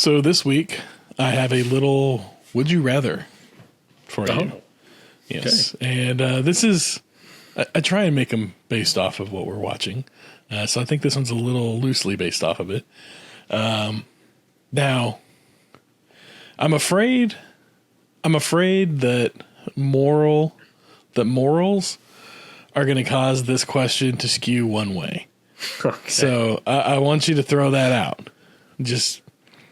So this week, I have a little Would You Rather for you. Yes. Okay. And this is, I try and make them based off of what we're watching. So I think this one's a little loosely based off of it. Now, I'm afraid that morals are going to cause this question to skew one way. Okay. So I want you to throw that out. Just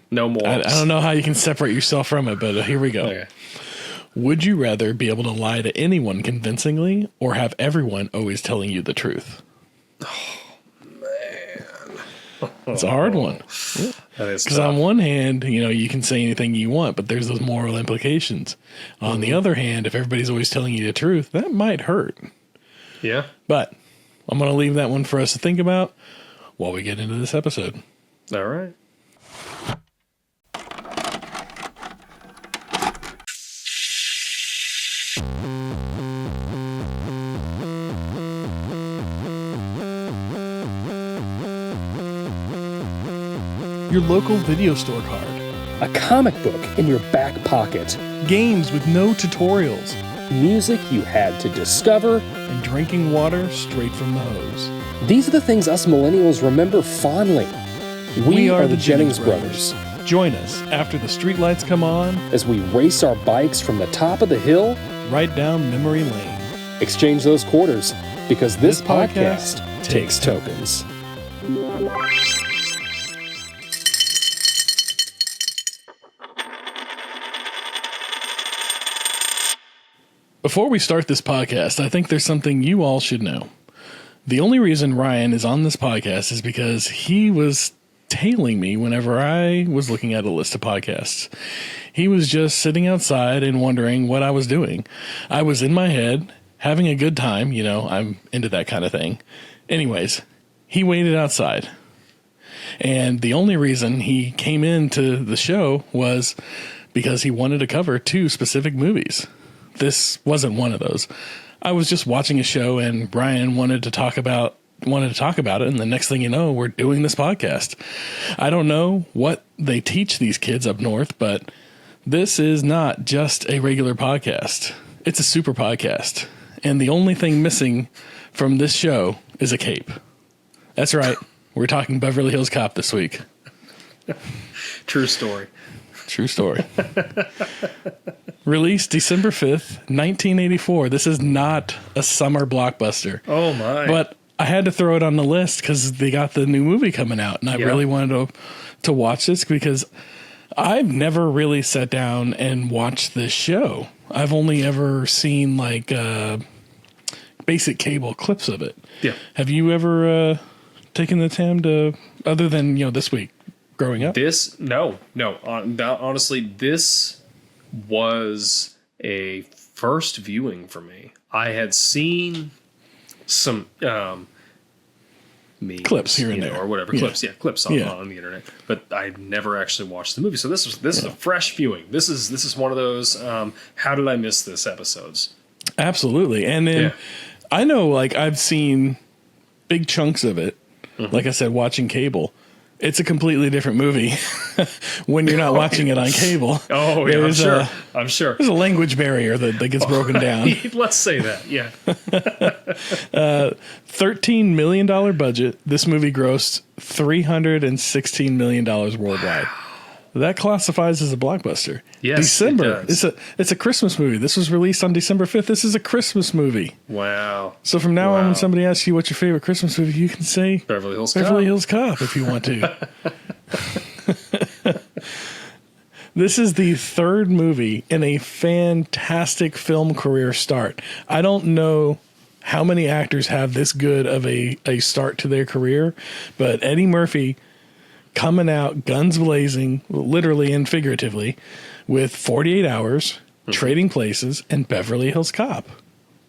no morals. I don't know how you can separate yourself from it, but here we go. Okay. Would you rather be able to lie to anyone convincingly or have everyone always telling you the truth? Oh, man. It's a hard one. Because on one hand, you can say anything you want, but there's those moral implications. On the other hand, if everybody's always telling you the truth, that might hurt. Yeah. But I'm going to leave that one for us to think about while we get into this episode. All right. Your local video store card. A comic book in your back pocket. Games with no tutorials. Music you had to discover. And drinking water straight from the hose. These are the things us millennials remember fondly. We are the Jennings brothers. Join us after the streetlights come on as we race our bikes from the top of the hill right down memory lane. Exchange those quarters because this podcast takes tokens. Before we start this podcast, I think there's something you all should know. The only reason Ryan is on this podcast is because he was tailing me whenever I was looking at a list of podcasts. He was just sitting outside and wondering what I was doing. I was in my head, having a good time. I'm into that kind of thing. Anyways, he waited outside. And the only reason he came into the show was because he wanted to cover 2 specific movies. This wasn't one of those. I was just watching a show and Brian wanted to talk about it. And the next thing you know, we're doing this podcast. I don't know what they teach these kids up north, but this is not just a regular podcast. It's a super podcast. And the only thing missing from this show is a cape. That's right. We're talking Beverly Hills Cop this week. True story. True story. Released December 5th, 1984. This is not a summer blockbuster. Oh, my. But I had to throw it on the list because they got the new movie coming out. And I really wanted to watch this because I've never really sat down and watched this show. I've only ever seen basic cable clips of it. Yeah. Have you ever taken the time to, other than, this week? Growing up? No. Honestly, this was a first viewing for me. I had seen some memes, clips here and there, or whatever clips on the internet, but I'd never actually watched the movie. So this is a fresh viewing. This is one of those how did I miss this episodes? Absolutely, and then I know I've seen big chunks of it. Mm-hmm. Like I said, watching cable. It's a completely different movie when you're not watching it on cable. Oh, yeah, I'm sure. There's a language barrier that gets broken down. Let's say that, yeah. $13 million budget. This movie grossed $316 million worldwide. That classifies as a blockbuster. Yes, December. It does. It's a Christmas movie. This was released on December 5th. This is a Christmas movie. Wow. So from now on, when somebody asks you what's your favorite Christmas movie, you can say Beverly Hills Cop if you want to. This is the 3rd movie in a fantastic film career start. I don't know how many actors have this good of a start to their career, but Eddie Murphy coming out guns blazing, literally and figuratively, with 48 Hours, Trading Places, and Beverly Hills Cop.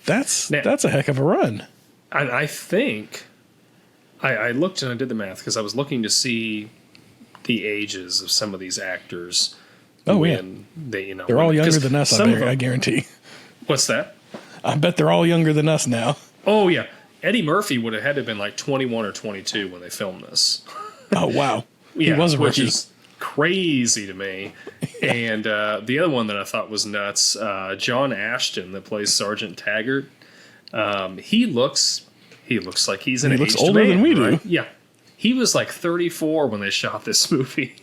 That's a heck of a run. I think I looked and I did the math because I was looking to see the ages of some of these actors. Oh, yeah. They're all younger than us, I guarantee. What's that? I bet they're all younger than us now. Oh, yeah. Eddie Murphy would have had to have been 21 or 22 when they filmed this. Oh, wow. He was a rookie. Which is crazy to me. And the other one that I thought was nuts, John Ashton, that plays Sergeant Taggart. He looks like he's an aged man. He looks older than we do. Yeah. He was like 34 when they shot this movie.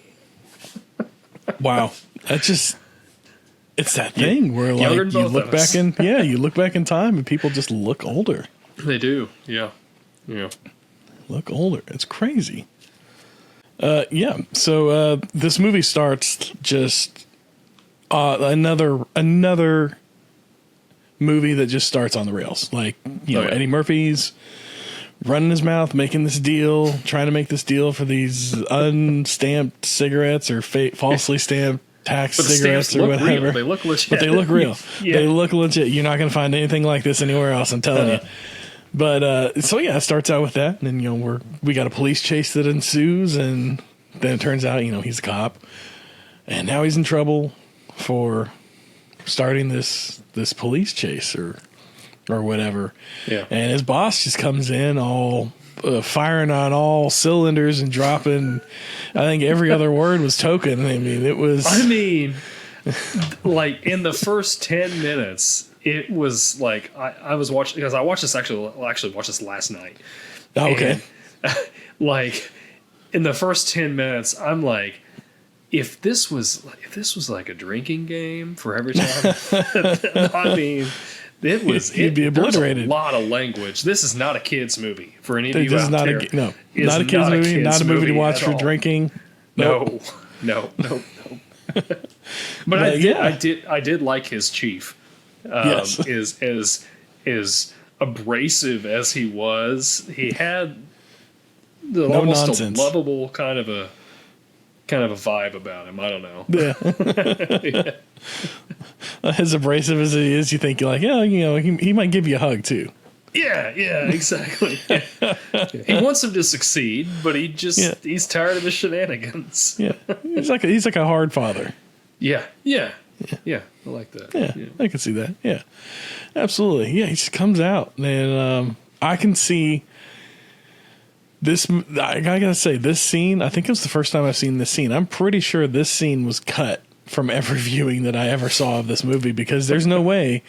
Wow. It's that thing where like you look back you look back in time and people just look older. They do. Yeah. Yeah. Look older. It's crazy. So this movie starts just another movie that just starts on the rails. Like, Eddie Murphy's running his mouth, making this deal, trying to make this deal for these unstamped cigarettes or falsely stamped tax cigarettes or whatever. Real. They look legit. But they look real. They look legit. You're not going to find anything like this anywhere else, I'm telling you. But it starts out with that, and then we got a police chase that ensues, and then it turns out he's a cop, and now he's in trouble for starting this police chase or whatever. Yeah. And his boss just comes in all firing on all cylinders and dropping. I think every other word was token. I mean, it was. I mean, like in the first 10 minutes. It was like I was watching because I watched this watched this last night. Oh, okay. And, like in the first 10 minutes, I'm like, if this was like a drinking game for every time, I mean, he'd be obliterated. A lot of language. This is not a kids movie for any of you this out is not there. Not a kids movie. Not a movie to watch for drinking. No. But I did like his chief. Yes. Is abrasive as he was. He had almost nonsense. A lovable kind of a vibe about him. I don't know. Yeah. As abrasive as he is, you think you're like, he might give you a hug too. Yeah, exactly. He wants him to succeed, but he's tired of his shenanigans. Yeah, he's like a hard father. Yeah, I like that. Yeah, I can see that. Yeah, absolutely. Yeah, he just comes out, and I can see this. I gotta say, this scene. I think it was the first time I've seen this scene. I'm pretty sure this scene was cut from every viewing that I ever saw of this movie because there's no way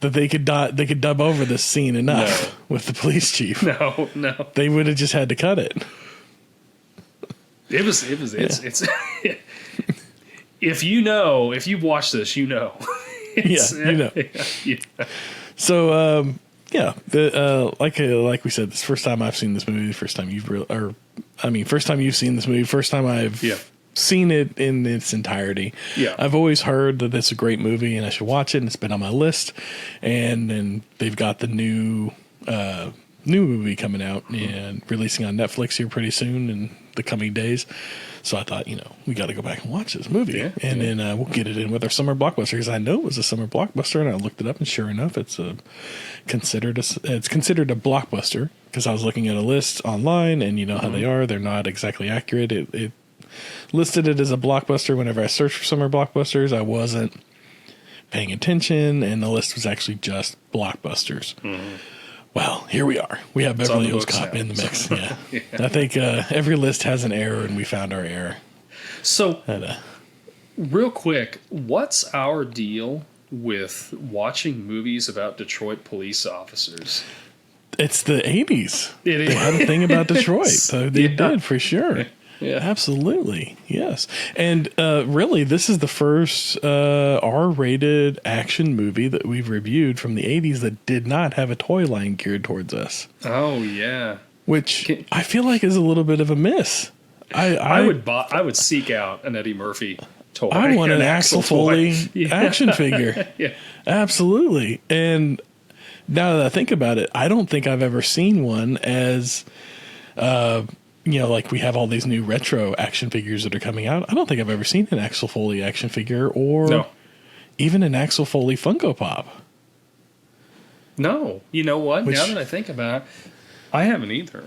that they could dub over this scene enough with the police chief. No, they would have just had to cut it. It's if you've watched this, you know. So, like we said, this first time I've seen this movie, first time you've seen this movie, first time I've seen it in its entirety. Yeah. I've always heard that it's a great movie and I should watch it, and it's been on my list. And then they've got the new movie coming out and releasing on Netflix here pretty soon in the coming days. So I thought, we got to go back and watch this movie. Yeah, and then we'll get it in with our summer blockbuster, because I know it was a summer blockbuster, and I looked it up, and sure enough, it's considered a blockbuster, because I was looking at a list online, and you know how they are. They're not exactly accurate. It listed it as a blockbuster. Whenever I searched for summer blockbusters, I wasn't paying attention, and the list was actually just blockbusters. Mm-hmm. Well, here we are. We have Beverly Hills Cop in the mix. Yeah. I think every list has an error, and we found our error. So, real quick, what's our deal with watching movies about Detroit police officers? It's the 80s. It is. They had a thing about Detroit. So they did, for sure. Yeah, absolutely. Yes. And really, this is the first R-rated action movie that we've reviewed from the 80s that did not have a toy line geared towards us. Oh, yeah. Which I feel like is a little bit of a miss. I would seek out an Eddie Murphy toy. I want an Axel Foley action figure. Yeah. Absolutely. And now that I think about it, I don't think I've ever seen one as... like we have all these new retro action figures that are coming out. I don't think I've ever seen an Axel Foley action figure or even an Axel Foley Funko Pop. No. You know what? Now that I think about it, I haven't either.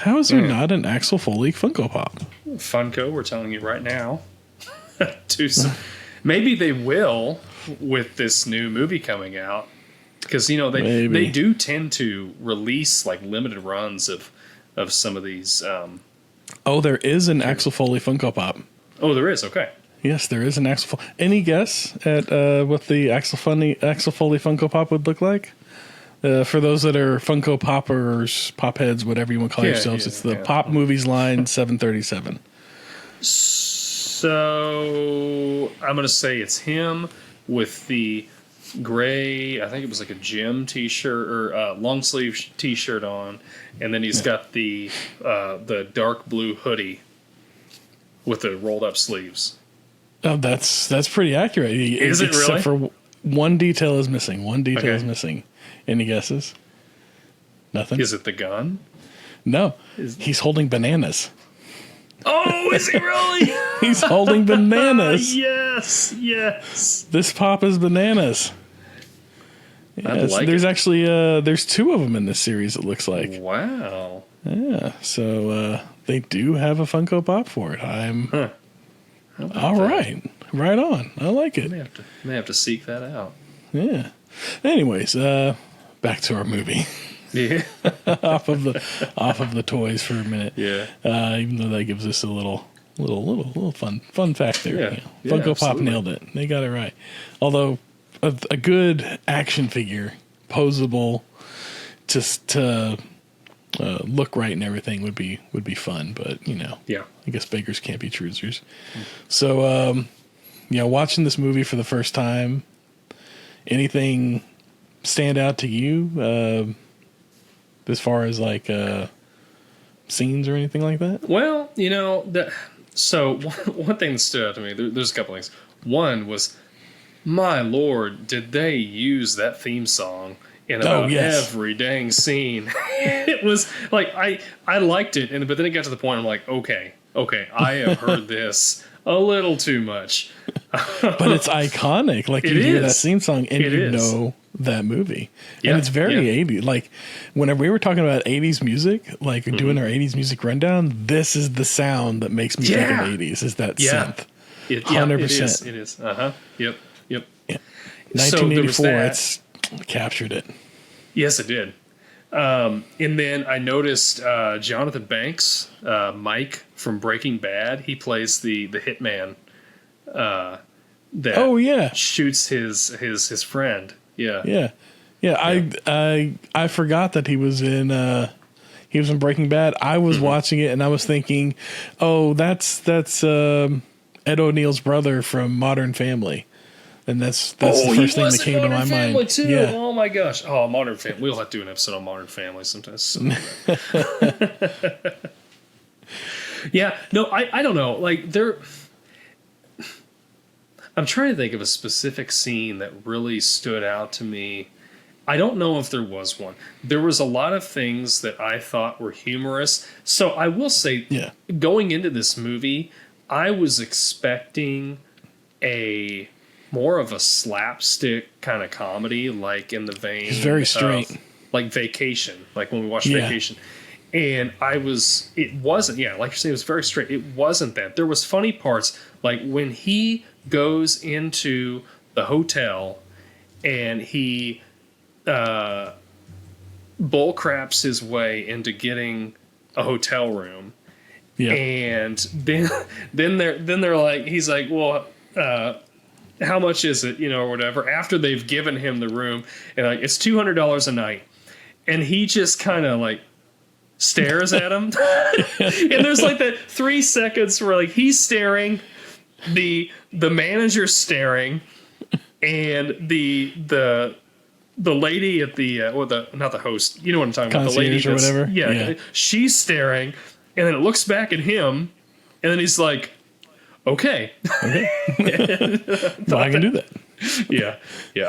How is there not an Axel Foley Funko Pop? Funko, we're telling you right now. Maybe they will with this new movie coming out. Because, they do tend to release like limited runs of some of these Oh, there is an Axel Foley Funko Pop. Oh, there is. Okay. Yes, there is an Axel Foley. Any guess at what the Axel Foley Funko Pop would look like? For those that are Funko Poppers, Pop Heads, whatever you want to call yourselves, it's the Pop Movies line 737. So I'm going to say it's him with the gray, I think it was like a gym t-shirt or long sleeve t-shirt on, and then he's got the dark blue hoodie with the rolled up sleeves. Oh, that's pretty accurate. Is it really? Except for one detail is missing. One detail is missing. Any guesses? Nothing? Is it the gun? No. He's holding bananas. Oh, is he really? He's holding bananas. Yes, yes. This Pop is bananas. Yes, there's actually there's two of them in this series, it looks like. Wow. Yeah, so they do have a Funko Pop for it. All right. Right on. I like it. May have to seek that out. Yeah. Anyways, back to our movie. Yeah. off of the toys for a minute. Yeah. Even though that gives us a little fun fact there. Yeah. Funko Pop nailed it. They got it right. Although a good action figure, posable, to look right and everything would be fun. But I guess beggars can't be choosers. So watching this movie for the first time, anything stand out to you as far as like scenes or anything like that? Well, so one thing that stood out to me, there's a couple things. One was, my Lord, did they use that theme song in about every dang scene? It was like, I liked it, but then it got to the point I'm like, okay, I have heard this a little too much. But it's iconic. Like, you hear that theme song and you know that movie. And it's very 80s. Like, whenever we were talking about 80s music, like doing our 80s music rundown, this is the sound that makes me think of 80s, is that synth. 100%. It is. Uh-huh. Yep. Yeah. 1984, it's captured it. Yes, it did. And then I noticed Jonathan Banks, Mike from Breaking Bad. He plays the hitman that shoots his friend. Yeah. I forgot that he was in Breaking Bad. I was watching it and I was thinking, oh, that's Ed O'Neill's brother from Modern Family. And that's the first thing that came to my mind. Too. Yeah. Oh my gosh. Oh, Modern Family. We'll have to do an episode on Modern Family sometimes. Yeah. No, I don't know. Like I'm trying to think of a specific scene that really stood out to me. I don't know if there was one. There was a lot of things that I thought were humorous. So I will say, going into this movie, I was expecting more of a slapstick kind of comedy, like in the vein. It's very straight. Like Vacation, like when we watched Vacation. And it wasn't, like you're saying, it was very straight. It wasn't that. There was funny parts, like when he goes into the hotel and he bull craps his way into getting a hotel room. Yeah. And then they're like, he's like, well, how much is it, or whatever, after they've given him the room, and like, it's $200 a night. And he just kind of like stares at him. And there's like that 3 seconds where like he's staring, the manager's staring, and the lady at the not the host, you know what I'm talking about, the lady or whatever. Yeah, she's staring, and then it looks back at him, and then he's like, okay. Well, I can do that. Yeah.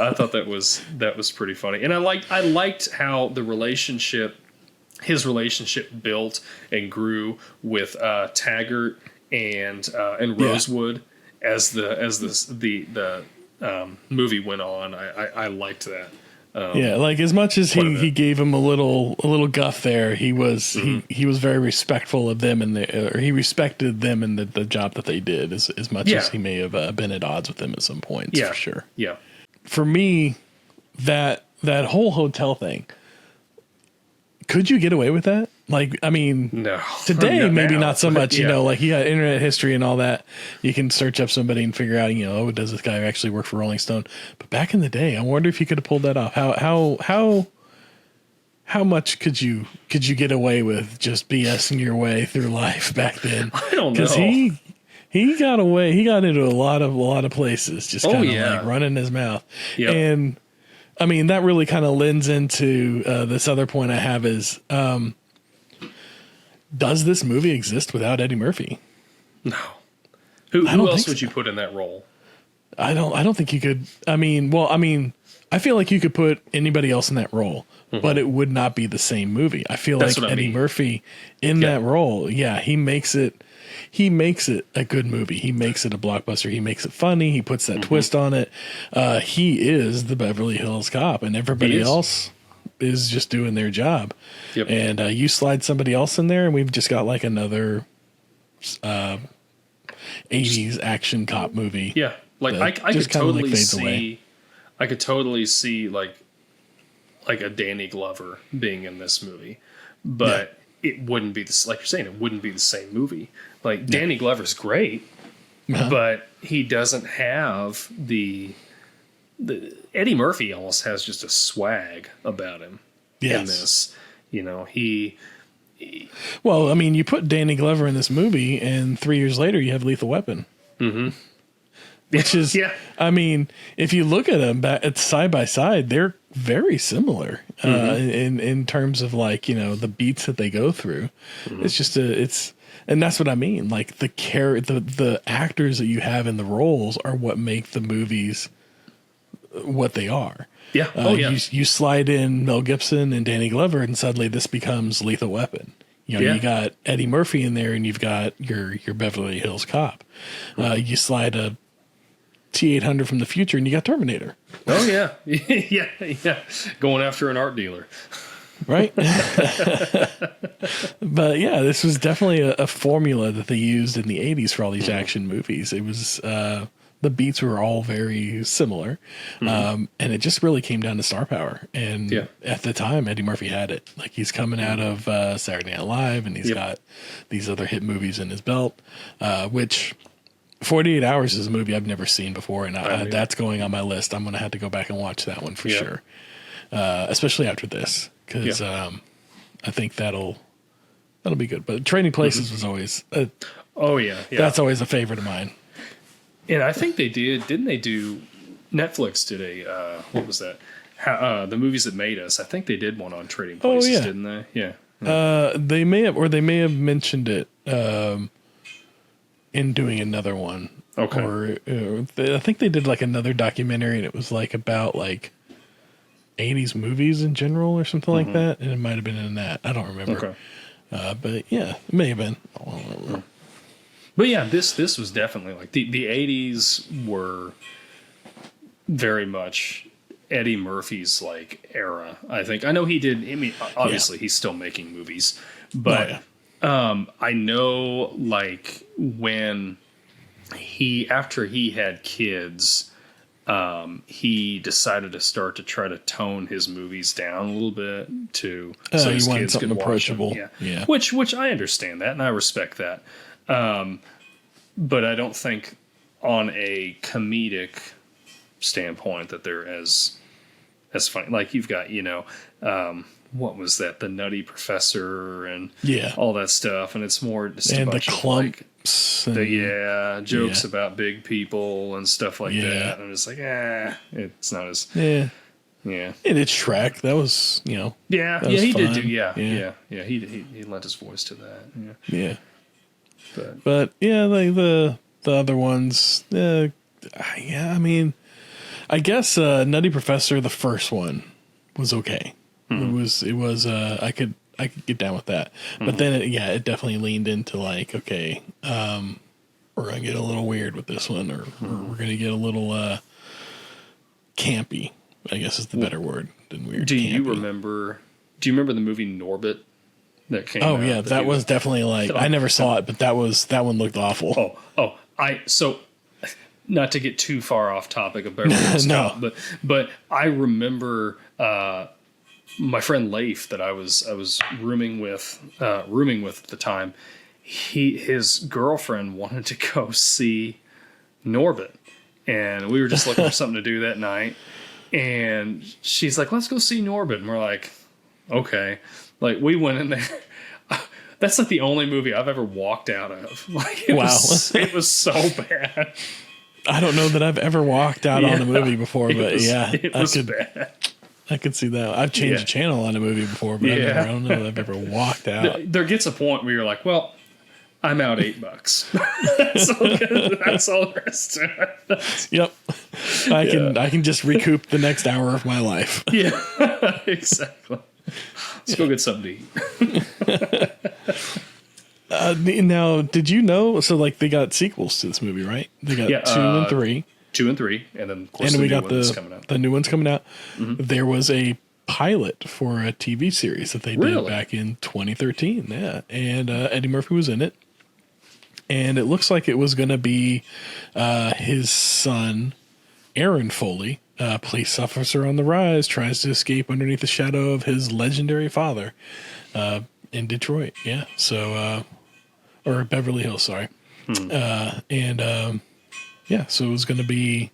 I thought that was pretty funny, and I liked how his relationship built and grew with Taggart and Rosewood as the movie went on. I liked that. Like as much as he gave him a little guff there, he was he was very respectful of them, and he respected them and the job that they did as much as he may have been at odds with them at some points. For sure. Yeah. For me, that whole hotel thing, could you get away with that? Like, I mean, no. today maybe now, not so much. yeah. You know, like you got internet history and all that. You can search up somebody and figure out, you know, oh, does this guy actually work for Rolling Stone? But back in the day, I wonder if he could have pulled that off. How much could you get away with just BSing your way through life back then? I don't know. Because he got away. He got into a lot of places, just kind of like running his mouth. Yep. And I mean, that really kind of lends into this other point I have is, does this movie exist without Eddie Murphy? No. Who else would you put in that role? I don't think you could. I feel like you could put anybody else in that role, but it would not be the same movie. I feel like Eddie Murphy in that role, he makes it a good movie. He makes it a blockbuster. He makes it funny. He puts that twist on it. He is the Beverly Hills Cop, and everybody else is just doing their job. Yep. And you slide somebody else in there, and we've just got like another 80s action cop movie. Yeah, like I could totally see. I could totally see like a Danny Glover being in this movie, but it wouldn't be like you're saying, it wouldn't be the same movie. Like Danny Glover's great, but he doesn't have the Eddie Murphy almost has just a swag about him in this. You know, well, I mean, you put Danny Glover in this movie, and 3 years later, you have Lethal Weapon. Mm-hmm. Which is, I mean, if you look at them side by side, they're very similar in terms of like, you know, the beats that they go through. It's just and that's what I mean. Like the actors that you have in the roles are what make the movies what they are. Yeah. You slide in Mel Gibson and Danny Glover, and suddenly this becomes Lethal Weapon. You know, you got Eddie Murphy in there, and you've got your Beverly Hills Cop. You slide a T-800 from the future, and you got Terminator. Oh yeah, yeah, going after an art dealer, right? But yeah, this was definitely a formula that they used in the '80s for all these action movies. It was the beats were all very similar, and it just really came down to star power. And at the time, Eddie Murphy had it. Like he's coming out of Saturday Night Live, and he's got these other hit movies in his belt, which 48 Hours is a movie I've never seen before, and that's going on my list. I'm going to have to go back and watch that one for sure, especially after this, because I think that'll be good. But Trading Places was always that's always a favorite of mine. And I think didn't they do, Netflix did a, what was that? The Movies That Made Us. I think they did one on Trading Places, didn't they? Yeah. They may have mentioned it in doing another one. Okay. Or I think they did like another documentary, and it was like about like 80s movies in general or something like that. And it might have been in that. I don't remember. Okay. But yeah, it may have been. I don't remember. But yeah, this was definitely like the 80s were very much Eddie Murphy's like era. I think I know he did. I mean, obviously he's still making movies, but I know like when after he had kids, he decided to start to try to tone his movies down a little bit so his kids could watch them. Yeah. Which I understand that and I respect that. But I don't think on a comedic standpoint that they're as funny. Like you've got, what was that? The Nutty Professor and all that stuff. And it's more just a bunch of like, jokes about big people and stuff like that. And it's like, it's not as... Yeah. And it's Shrek. That was, he did do, he lent his voice to that. Yeah. But like the other ones, I mean, I guess Nutty Professor, the first one, was okay. It was I could get down with that. But then it definitely leaned into like, okay, we're gonna get a little weird with this one, or we're gonna get a little campy, I guess is the better word than weird. Do you remember the movie Norbit? That came out, that was definitely like, I never saw it, but that one looked awful. So not to get too far off topic of Beverly Hills Cop, but I remember my friend Leif that I was rooming with at the time, his girlfriend wanted to go see Norbit, and we were just looking for something to do that night. And she's like, "Let's go see Norbit," and we're like, "Okay." Like, we went in there. That's like the only movie I've ever walked out of. Like, it was so bad. I don't know that I've ever walked out on a movie before, but it was bad. I could see that. I've changed the channel on a movie before, but I don't know that I've ever walked out. There gets a point where you're like, well, I'm out $8. That's all the rest of it. Yep. I can just recoup the next hour of my life. Yeah, exactly. Let's go get something to eat. Now, did you know? So, like, they got sequels to this movie, right? They got 2 and 3. 2 and 3, and then of course we got the new one's coming out. Mm-hmm. There was a pilot for a TV series that they did back in 2013. Yeah, and Eddie Murphy was in it, and it looks like it was going to be his son, Aaron Foley, police officer on the rise, tries to escape underneath the shadow of his legendary father in Detroit. Yeah, so or Beverly Hills, sorry, yeah, so it was going to be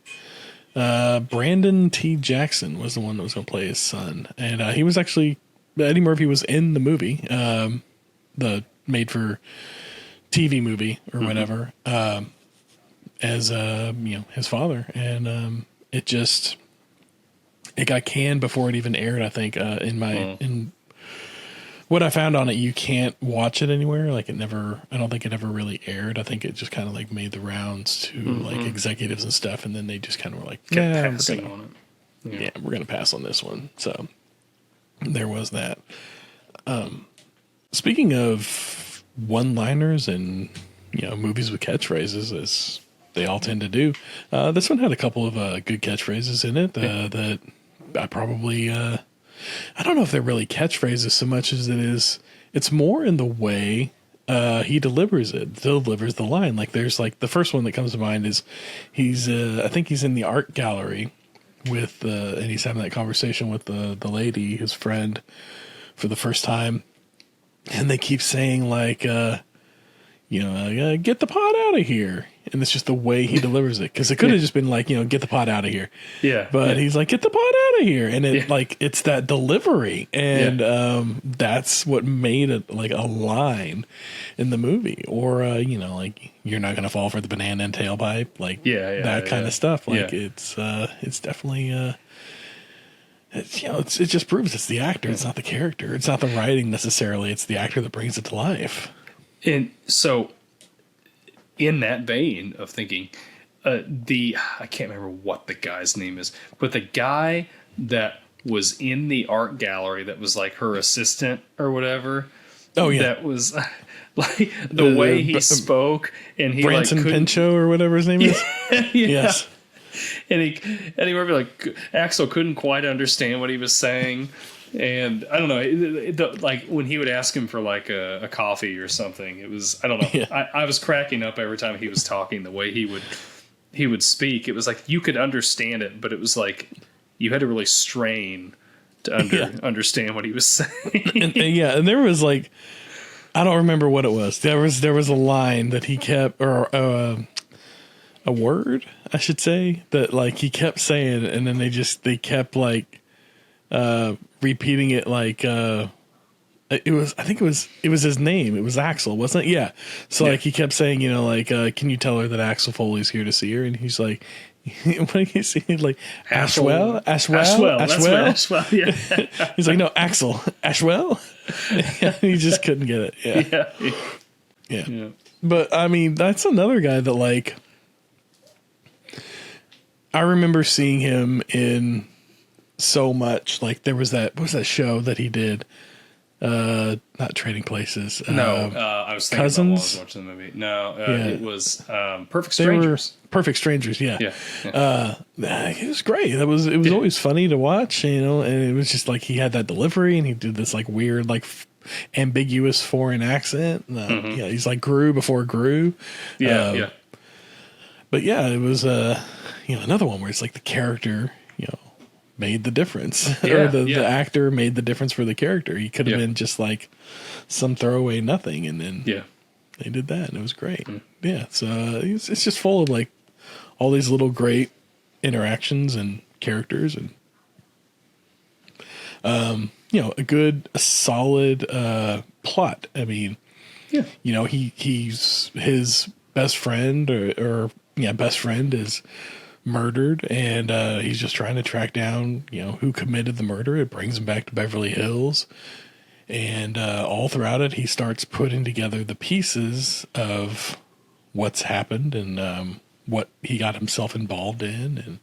Brandon T. Jackson was the one that was going to play his son. And he was actually, Eddie Murphy was in the movie, the made for TV movie or whatever, as, his father. And it got canned before it even aired, I think, in what I found on it, you can't watch it anywhere. Like, I don't think it ever really aired. I think it just kind of like made the rounds to like executives and stuff. And then they just kind of were like, we're going to pass on this one. So there was that. Speaking of one-liners and, movies with catchphrases, as they all tend to do, this one had a couple of good catchphrases in it that I probably, I don't know if they're really catchphrases so much as it's more in the way he delivers the line. Like, there's like the first one that comes to mind is I think he's in the art gallery with and he's having that conversation with the lady, his friend, for the first time, and they keep saying like, get the pot out of here. And it's just the way he delivers it. Because it could have just been like, get the pot out of here. Yeah. But he's like, get the pot out of here. And it's that delivery. And that's what made it like a line in the movie. Or, like, you're not going to fall for the banana and tailpipe. Like, that kind of stuff. Like, it's definitely, it just proves it's the actor. It's not the character. It's not the writing necessarily. It's the actor that brings it to life. And so, in that vein of thinking, I can't remember what the guy's name is, but the guy that was in the art gallery that was like her assistant or whatever. Oh yeah, that was like the way he spoke, and he Branson Pinchot or whatever his name is. Yes, and he were like Axel couldn't quite understand what he was saying. And I don't know, like when he would ask him for like a coffee or something, it was, I don't know. Yeah. I was cracking up every time he was talking, the way he would speak. It was like you could understand it, but it was like you had to really strain to understand what he was saying. And there was like, I don't remember what it was. There was a line that he kept, or a word, I should say, that like he kept saying, and then they kept like repeating it like I think it was his name. It was Axel, wasn't it? Yeah. So like he kept saying, can you tell her that Axel Foley's here to see her? And he's like, what did he say? Like Ashwell. Yeah. He's like, no, Axel Ashwell. He just couldn't get it. Yeah. But I mean, that's another guy that like I remember seeing him in so much. Like there was what was that show that he did? Not Trading Places. I was thinking Cousins. About while I was watching the movie. No, it was Perfect Strangers. Perfect Strangers, yeah. It was great. It was always funny to watch, and it was just like he had that delivery, and he did this like weird, like ambiguous foreign accent. He's like Gru before Gru. But yeah, it was another one where it's like the character, made the difference. Yeah, Or the actor made the difference for the character. He could have been just like some throwaway nothing, and then they did that, and it was great. Yeah, so it's just full of like all these little great interactions and characters, and a solid plot. I mean, he's his best friend or best friend is murdered, and he's just trying to track down who committed the murder. It brings him back to Beverly Hills, and all throughout it he starts putting together the pieces of what's happened and what he got himself involved in,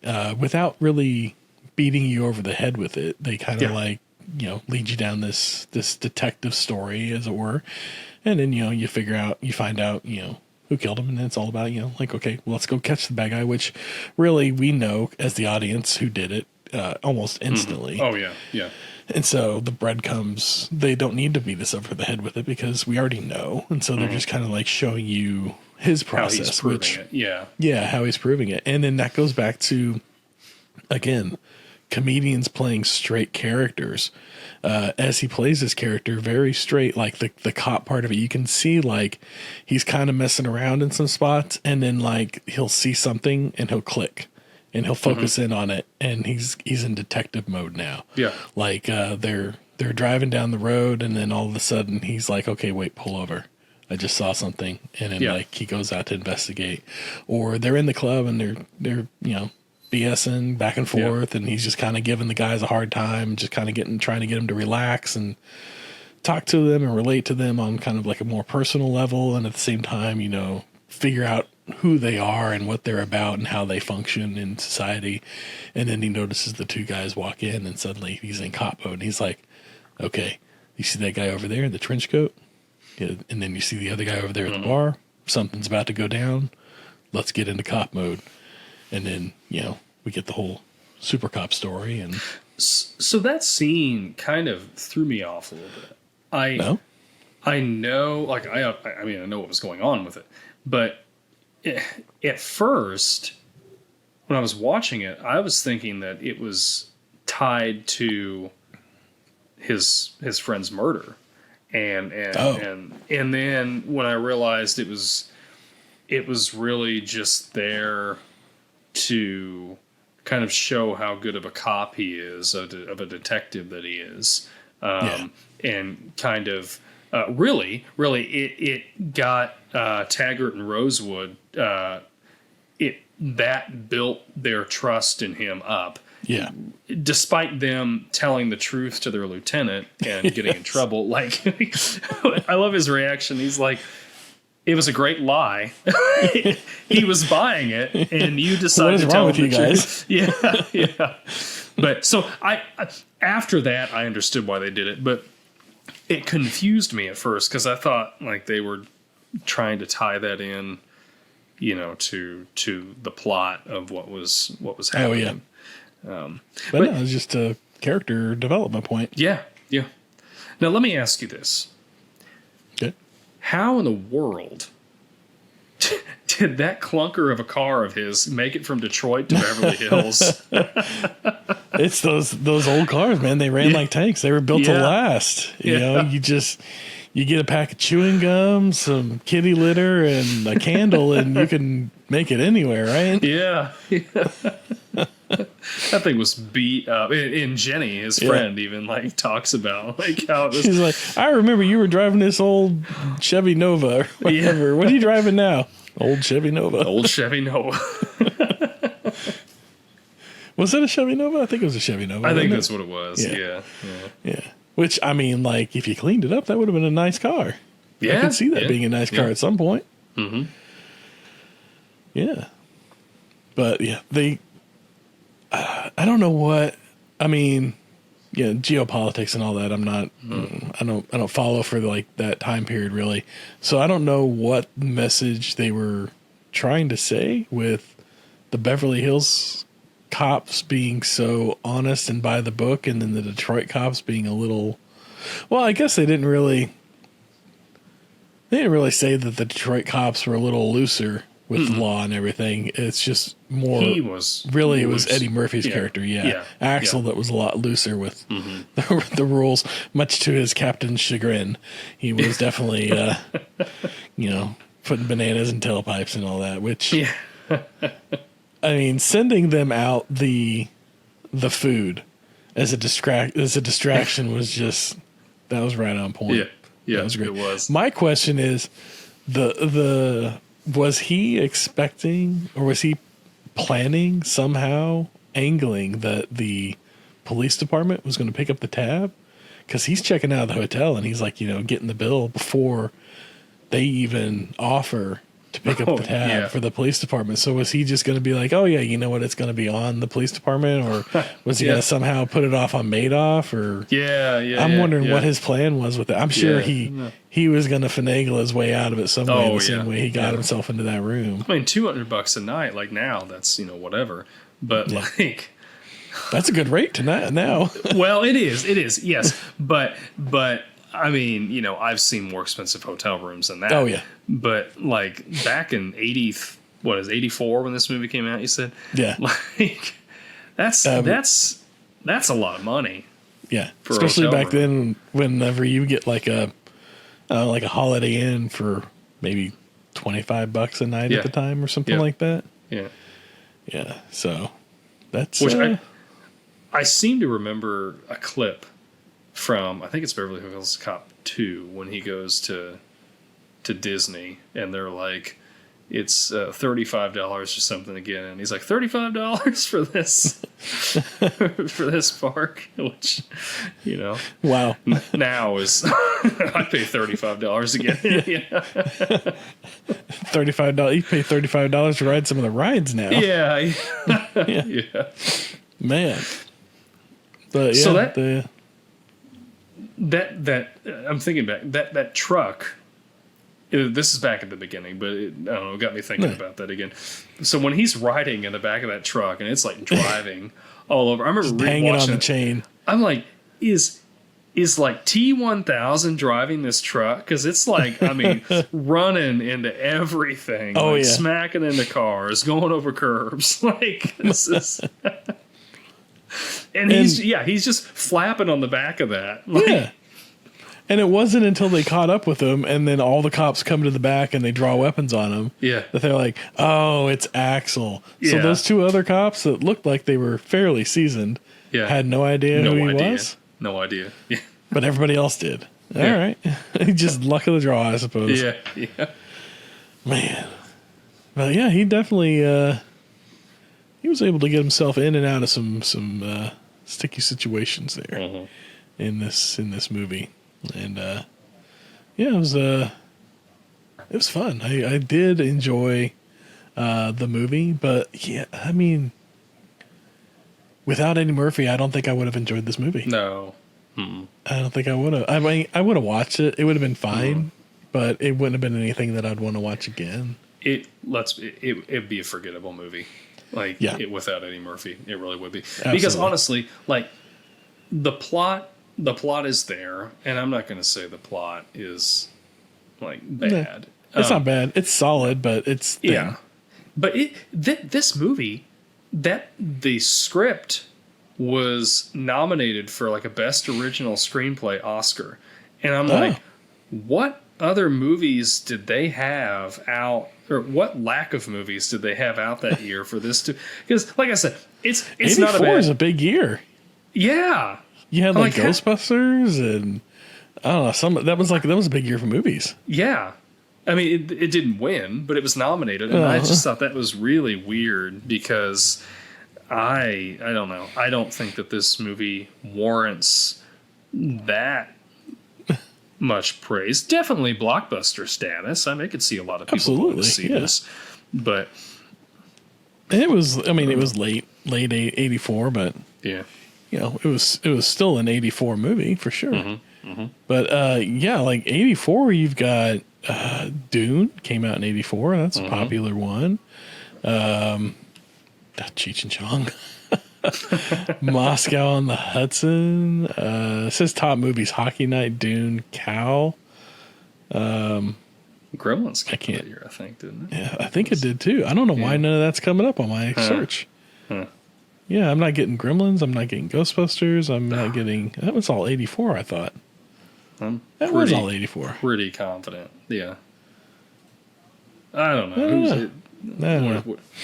and without really beating you over the head with it, they kind of lead you down this detective story, as it were, and then you find out who killed him, and then it's all about okay, well, let's go catch the bad guy, which really we know as the audience who did it almost instantly. Oh yeah. And so the breadcrumbs, they don't need to beat us over the head with it because we already know, and so they're just kind of like showing you his process, how he's proving it. How he's proving it, and then that goes back to, again, comedians playing straight characters. As he plays his character very straight, like the cop part of it, you can see like he's kind of messing around in some spots, and then like he'll see something and he'll click and he'll focus in on it, and he's in detective mode now. Yeah, like they're driving down the road, and then all of a sudden he's like, okay, wait, pull over. I just saw something, and then like he goes out to investigate, or they're in the club and they're BSing back and forth, and he's just kind of giving the guys a hard time, just kind of trying to get them to relax and talk to them and relate to them on kind of like a more personal level, and at the same time, figure out who they are and what they're about and how they function in society. And then he notices the two guys walk in, and suddenly he's in cop mode, and he's like, okay, you see that guy over there in the trench coat? Yeah, and then you see the other guy over there at the bar. Something's about to go down. Let's get into cop mode. And then, we get the whole super cop story. And so that scene kind of threw me off a little bit. I know, like, I mean, I know what was going on with it. But at first, when I was watching it, I was thinking that it was tied to his friend's murder. And then when I realized it was really just there to kind of show how good of a cop he is, of a detective that he is, and kind of really it got Taggart and Rosewood. That built their trust in him up. Yeah. Despite them telling the truth to their lieutenant and getting in trouble, like I love his reaction. He's like, it was a great lie. He was buying it, and you decided to tell him the truth. Yeah. But so I after that, I understood why they did it, but it confused me at first because I thought like they were trying to tie that in, to the plot of what was happening. Oh yeah. But no, it's just a character development point. Yeah. Now let me ask you this. Okay. How in the world did that clunker of a car of his make it from Detroit to Beverly Hills? It's those old cars, man. They ran like tanks. They were built to last. You get a pack of chewing gum, some kitty litter, and a candle, and you can make it anywhere, right? Yeah. That thing was beat up. And Jenny, his friend, even like talks about like how it was. She's like, I remember you were driving this old Chevy Nova or whatever. Yeah. What are you driving now? Old Chevy Nova. Old Chevy Nova. Was it a Chevy Nova? I think it was a Chevy Nova. I think that's what it was. Yeah. Which, I mean, like, if you cleaned it up, that would have been a nice car. Yeah. I could see that being a nice car at some point. Mm-hmm. Yeah. But, yeah, I don't know what, I mean, geopolitics and all that. I'm not, I don't follow for like that time period really. So I don't know what message they were trying to say with the Beverly Hills cops being so honest and by the book, and then the Detroit cops being a little, well, I guess they didn't really say that the Detroit cops were a little looser with law and everything. It's just more. He was really. loose. It was Eddie Murphy's character. Yeah. Axel that was a lot looser with the rules, much to his captain's chagrin. He was definitely, putting bananas in tailpipes and all that. Which, I mean, sending them out the food as a distraction was just that was right on point. Yeah, that was great. It was. My question is, was he expecting or was he planning somehow angling that the police department was going to pick up the tab? Because he's checking out of the hotel and he's like, getting the bill before they even offer to pick up the tab for the police department. So was he just going to be like, oh yeah, you know what, it's going to be on the police department, or was he going to somehow put it off on Madoff? Or I'm wondering what his plan was with it. I'm sure he was going to finagle his way out of it some way, the same way he got himself into that room. I mean, $200 a night, like now, that's whatever. But like, that's a good rate tonight now. Well, it is, yes, but. I mean, I've seen more expensive hotel rooms than that. Oh, yeah. But, like, back in 84 when this movie came out, you said? Yeah. Like, that's a lot of money. Yeah. Especially back then, whenever you get, like a Holiday Inn for maybe $25 a night at the time or something like that. Yeah. Yeah. So, that's... Which I seem to remember a clip from, I think it's Beverly Hills Cop 2, when he goes to Disney and they're like, it's $35 or something again, and he's like, $35 for this for this park, which wow, now is I pay $35 again. $35. You pay $35 to ride some of the rides now. Yeah. Man. But so that I'm thinking back, that truck, this is back at the beginning, but I don't know, it got me thinking about that again. So when he's riding in the back of that truck and it's like driving all over, I remember hanging on the chain. I'm like, is like T-1000 driving this truck? Because it's like, I mean, running into everything, smacking into cars, going over curbs, like this is. And he's just flapping on the back of that. Like, and it wasn't until they caught up with him and then all the cops come to the back and they draw weapons on him that they're like, oh, it's Axel. So those two other cops that looked like they were fairly seasoned had no idea who he was? No idea. Yeah. But everybody else did. All right. Just luck of the draw, I suppose. Yeah. Man. Well, yeah, he definitely... he was able to get himself in and out of some sticky situations there in this movie, and it was fun. I did enjoy the movie, but I mean, without Eddie Murphy, I don't think I would have enjoyed this movie. No, I don't think I would have. I mean, I would have watched it. It would have been fine, but it wouldn't have been anything that I'd want to watch again. It'd be a forgettable movie. Like, without Eddie Murphy, it really would be. Absolutely. Because honestly, like, the plot is there, and I'm not going to say the plot is, like, bad. It's not bad. It's solid, but it's thin. Yeah. But this movie, the script was nominated for, like, a Best Original Screenplay Oscar. And I'm like, what other movies did they have out, or what lack of movies did they have out that year for this to? Because, like I said, it's not a bad. 84 is a big year. Yeah, you had like Ghostbusters and I don't know, that was a big year for movies. Yeah, I mean it didn't win, but it was nominated, and I just thought that was really weird because I don't know, I don't think that this movie warrants that much praise. Definitely blockbuster status. I mean, I could see a lot of people going to see this, but it was late 84, but it was still an 84 movie for sure. But like 84, you've got Dune came out in 84. That's a popular one. Cheech and Chong. Moscow on the Hudson. It says top movies: Hockey Night, Dune, Cow. Gremlins came out that year, I think, didn't it? Yeah, I think it did too. I don't know why none of that's coming up on my search. Yeah, I'm not getting Gremlins. I'm not getting Ghostbusters. I'm not getting... That was all 84, I thought. That was all 84. Pretty confident, yeah. I don't know.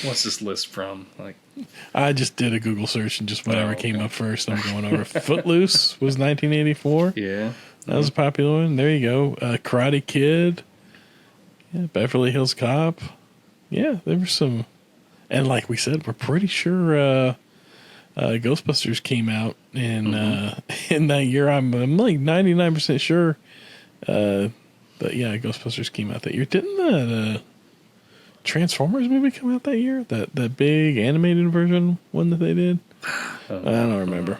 What's this list from? Like, I just did a Google search and just whatever came up first. I'm going over. Footloose was 1984. Yeah. That was a popular one. There you go. Karate Kid. Yeah, Beverly Hills Cop. Yeah, there were some... And like we said, we're pretty sure Ghostbusters came out in that year. I'm like 99% sure. But yeah, Ghostbusters came out that year. Didn't the Transformers movie come out that year? That big animated version one that they did? I don't remember.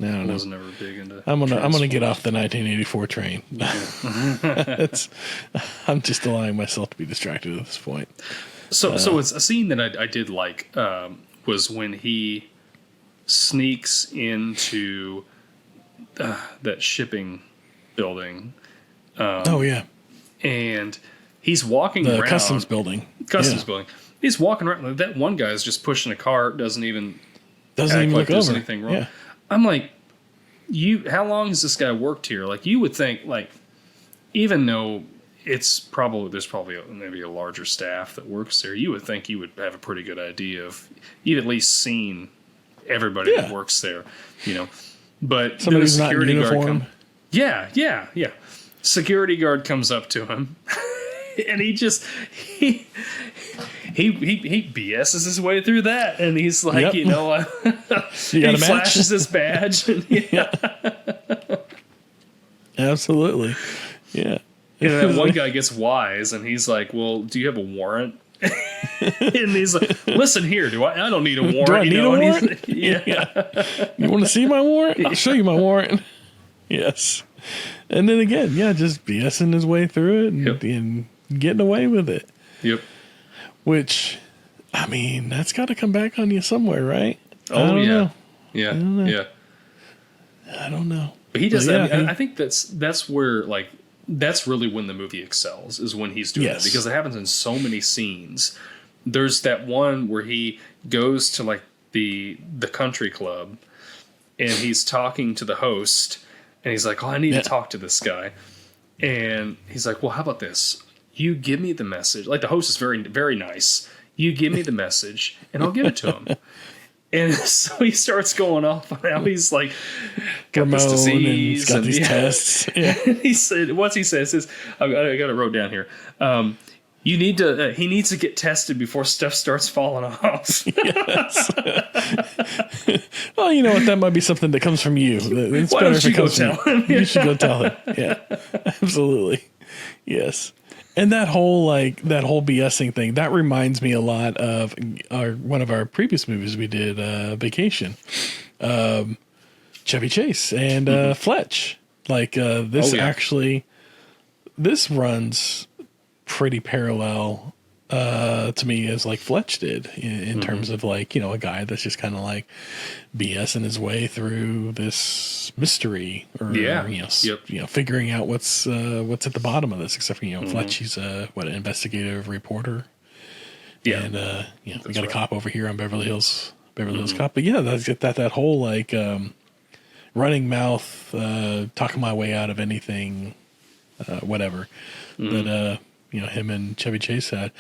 I don't know. I was never big into. I'm gonna get off the 1984 train. I'm just allowing myself to be distracted at this point. So it's a scene that I did like was when he sneaks into that shipping building. Oh yeah, and he's walking around the customs building. Building. He's walking around. That one guy is just pushing a cart. Doesn't even look there's over. Anything wrong. Yeah. I'm like, how long has this guy worked here? Like, you would think, like, even though there's probably maybe a larger staff that works there, you would think you would have a pretty good idea of, you've at least seen everybody that works there, you know. But somebody who's not in uniform. Yeah. Security guard comes up to him, and he BS's his way through that, and he's like, he flashes his badge. And, Absolutely, yeah. And that one guy gets wise, and he's like, "Well, do you have a warrant?" And he's like, "Listen here, I don't need a warrant. Do I need a warrant? Like, yeah. You want to see my warrant? I'll show you my warrant." Yes. And then again, just BSing his way through it and getting away with it. Yep. Which, I mean, that's got to come back on you somewhere, right? Oh, yeah. Yeah. I don't know. But he does that. I think that's where, like, that's really when the movie excels, is when he's doing that, because it happens in so many scenes. There's that one where he goes to, like, the country club, and he's talking to the host, and he's like, "Oh, I need to talk to this guy." And he's like, "Well, how about this? You give me the message." Like, the host is very, very nice. "You give me the message, and I'll give it to him." And so he starts going off on how he's like got this disease and these tests. Yeah. He said, "What's he says is, I got it wrote down here. He needs to get tested before stuff starts falling off." Yes. Well, you know what? That might be something that comes from you. It's Why better don't if you it go comes tell from him? You should go tell him. Yeah, absolutely. Yes. And that whole BSing thing, that reminds me a lot of one of our previous movies we did, Vacation. Chevy Chase and Fletch. Like, this runs pretty parallel to me as like Fletch did in terms of, like, you know, a guy that's just kind of like BSing his way through this mystery or figuring out what's at the bottom of this, except for, you know, Fletch, he's an investigative reporter. Yeah. And we got a cop over here on Beverly Hills Cop. But yeah, that's that whole like running mouth, talking my way out of anything, whatever. But you know, him and Chevy Chase had.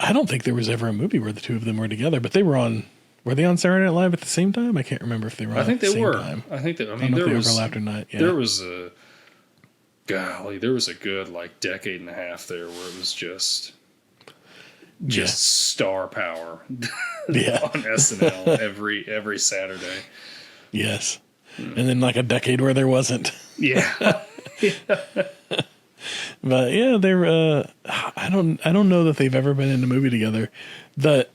I don't think there was ever a movie where the two of them were together, but they were on. Were they on Saturday Night Live at the same time? I can't remember if they were. I think they were. Time. I think that. I mean, there was overlapped or not. Yeah. There was a good like decade and a half there where it was just star power on SNL every Saturday. Yes, and then like a decade where there wasn't. Yeah. But yeah, they're. I don't know that they've ever been in a movie together. I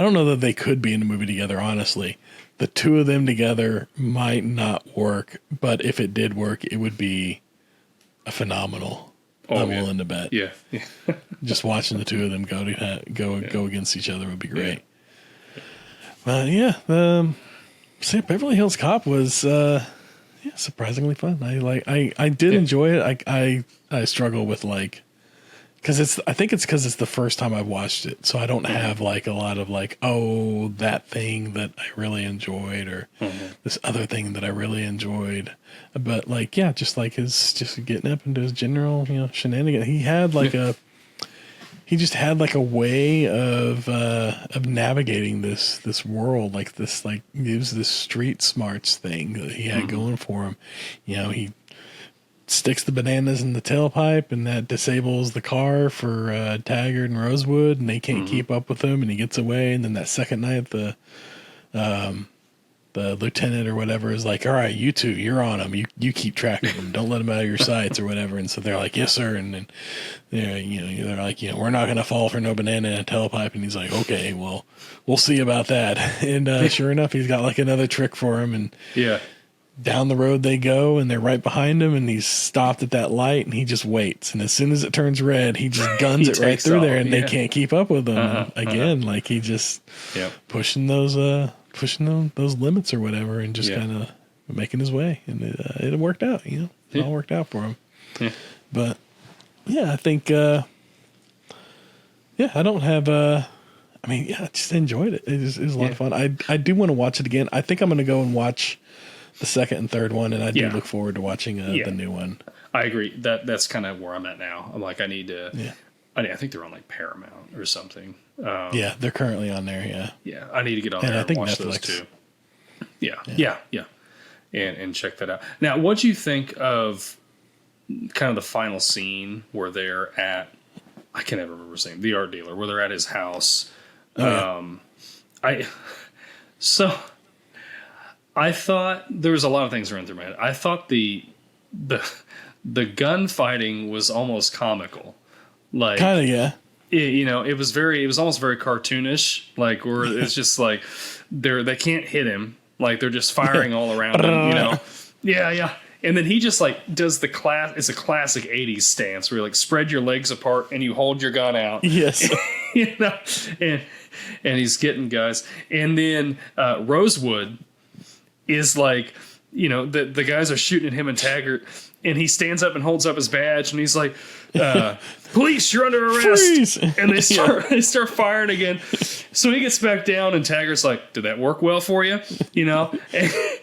don't know that they could be in a movie together. Honestly, the two of them together might not work. But if it did work, it would be a phenomenal. I'm willing to bet. Yeah. Just watching the two of them go against each other would be great. But Beverly Hills Cop was. Surprisingly fun. I did enjoy it. I struggle with like I think it's because it's the first time I've watched it, so I don't have like a lot of like, oh, that thing that I really enjoyed, or this other thing that I really enjoyed. But like, yeah, just like his just getting up into his general, shenanigans. He had like he just had like a way of navigating this world, like this, like it was this street smarts thing that he had going for him. He sticks the bananas in the tailpipe, and that disables the car for Taggart and Rosewood, and they can't keep up with him, and he gets away. And then that second night, the lieutenant or whatever is like, all right, you two, you're on him. You keep track of him. Don't let him out of your sights or whatever. And so they're like, yes, sir. And then they're like, we're not going to fall for no banana in a tailpipe. And he's like, okay, well, we'll see about that. And sure enough, he's got like another trick for him. And down the road they go, and they're right behind him, and he's stopped at that light, and he just waits. And as soon as it turns red, he just guns it right through there, and they can't keep up with him. Like he just pushing those limits or whatever, and just kind of making his way. And it worked out, it all worked out for him. Yeah. But yeah, I think, I don't have, I just enjoyed it. It was a lot of fun. I do want to watch it again. I think I'm going to go and watch the second and third one, and I do look forward to watching the new one. I agree. That's kind of where I'm at now. I'm like, I need to. Yeah. I think they're on like Paramount or something. They're currently on there. Yeah. Yeah, I need to get on there and watch those too. Yeah. And check that out. Now, what do you think of kind of the final scene where they're at? I can't ever remember his name. The art dealer, where they're at his house. I thought there was a lot of things running through my head. I thought the gunfighting was almost comical, like kind of, yeah. It was almost very cartoonish, like where it's just like they can't hit him, like they're just firing all around him, Yeah. And then he just like does it's a classic 80s stance where you like spread your legs apart and you hold your gun out. Yes. And he's getting guys. And then Rosewood is like, the guys are shooting at him and Taggart, and he stands up and holds up his badge, and he's like, police, you're under arrest. Freeze! And they start firing again. So he gets back down, and Taggart's like, did that work well for you? And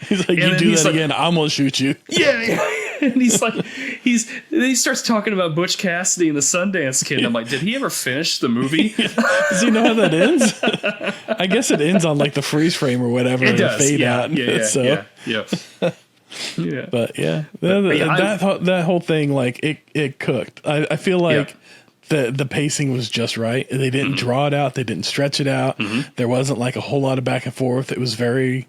he's like, you do that again, I'm going to shoot you. Yeah. And he's like, he starts talking about Butch Cassidy and the Sundance Kid. And I'm like, did he ever finish the movie? Does he know how that ends? I guess it ends on like the freeze frame or whatever. It does. Fade out. Yeah. But yeah, that whole thing, like it cooked. I feel like the pacing was just right. They didn't draw it out. They didn't stretch it out. There wasn't like a whole lot of back and forth. It was very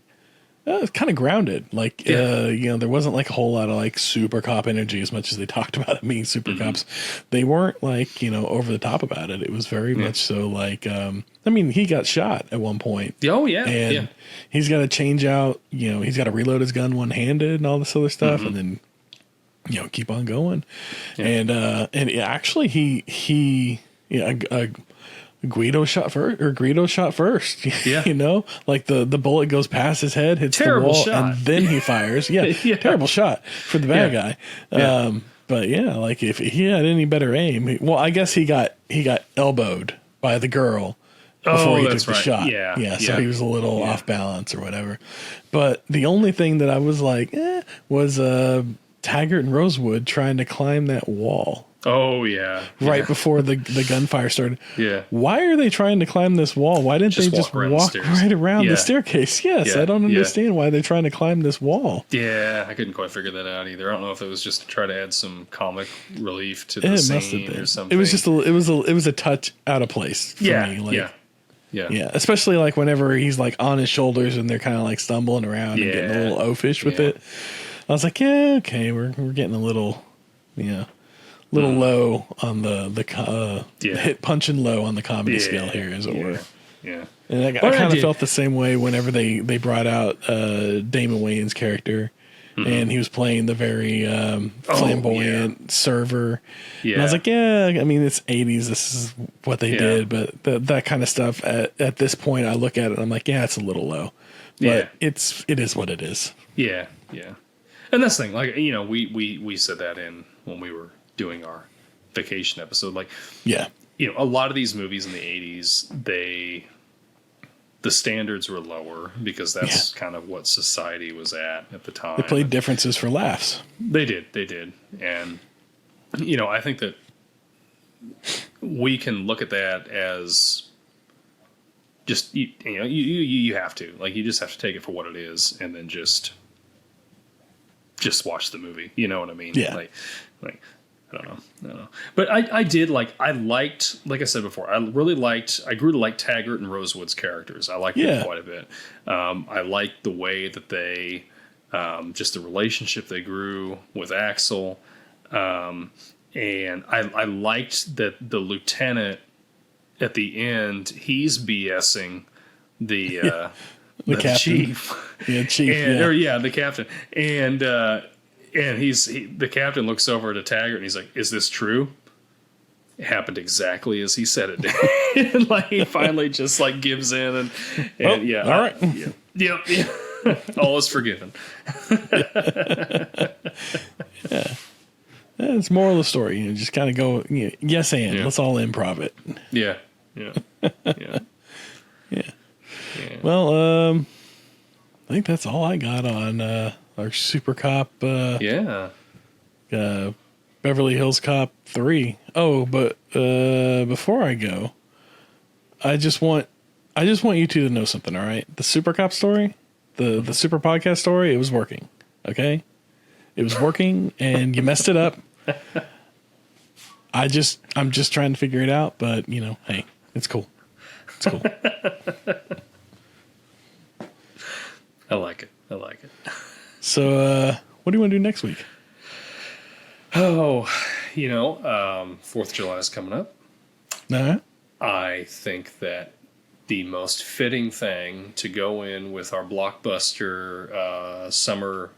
kind of grounded. Like, there wasn't like a whole lot of like super cop energy as much as they talked about it being super cops. They weren't like, over the top about it. It was very much so like, he got shot at one point. Oh yeah. And he's got to change out, he's got to reload his gun one-handed and all this other stuff. And then, keep on going. And actually Guido shot first. Yeah. Like the bullet goes past his head, hits the wall, and then he fires. Yeah. Terrible shot for the bad guy. But yeah, like if he had any better aim, I guess he got elbowed by the girl before he took the shot. Yeah. So he was a little off balance or whatever. But the only thing that I was like, was Taggart and Rosewood trying to climb that wall. Oh yeah. Right before the gunfire started. Yeah. Why are they trying to climb this wall? Why didn't they just walk right around the staircase? Yes, I don't understand why they're trying to climb this wall. Yeah, I couldn't quite figure that out either. I don't know if it was just to try to add some comic relief to the scene or something. It was just it was a touch out of place for me. Like, yeah. Especially like whenever he's like on his shoulders and they're kind of like stumbling around and getting a little oafish with it. I was like, yeah, okay, we're getting a little, low on the hit punching low on the comedy scale here, as it were. Yeah. And I kind of felt the same way whenever they brought out Damon Wayans' character, and he was playing the very flamboyant server. Yeah. And I was like, it's 80s. This is what they did. But that kind of stuff, at this point, I look at it and I'm like, it's a little low. But it is what it is. Yeah. And that's the thing. Like, we said that when we were doing our vacation episode. Like, Yeah. A lot of these movies in the 80s, the standards were lower because that's kind of what society was at the time. They played differences for laughs. They did. And, I think that we can look at that as just, you have to. Like, you just have to take it for what it is and then just watch the movie. You know what I mean? Yeah. Like I don't know. But I liked, like I said before, I grew to like Taggart and Rosewood's characters. I liked them quite a bit. I liked the way that they, just the relationship they grew with Axel. And I liked that the lieutenant at the end, he's BSing the captain. chief. Yeah, chief. The captain. And the captain looks over to Taggart and he's like, "Is this true?" It happened exactly as he said it did. And like he finally just like gives in and all right. Yep. All is forgiven. Yeah. It's moral of the story. Just kind of go, yes and. Yeah. Let's all improv it. Yeah. Well, I think that's all I got on our Super Cop. Beverly Hills Cop 3. Oh, but before I go, I just want you two to know something. All right, the Super Cop story, the Super Podcast story, it was working. Okay, it was working, and you messed it up. I'm just trying to figure it out, but hey, it's cool. It's cool. I like it. So, what do you want to do next week? Oh, 4th of July is coming up. I think that the most fitting thing to go in with our blockbuster summer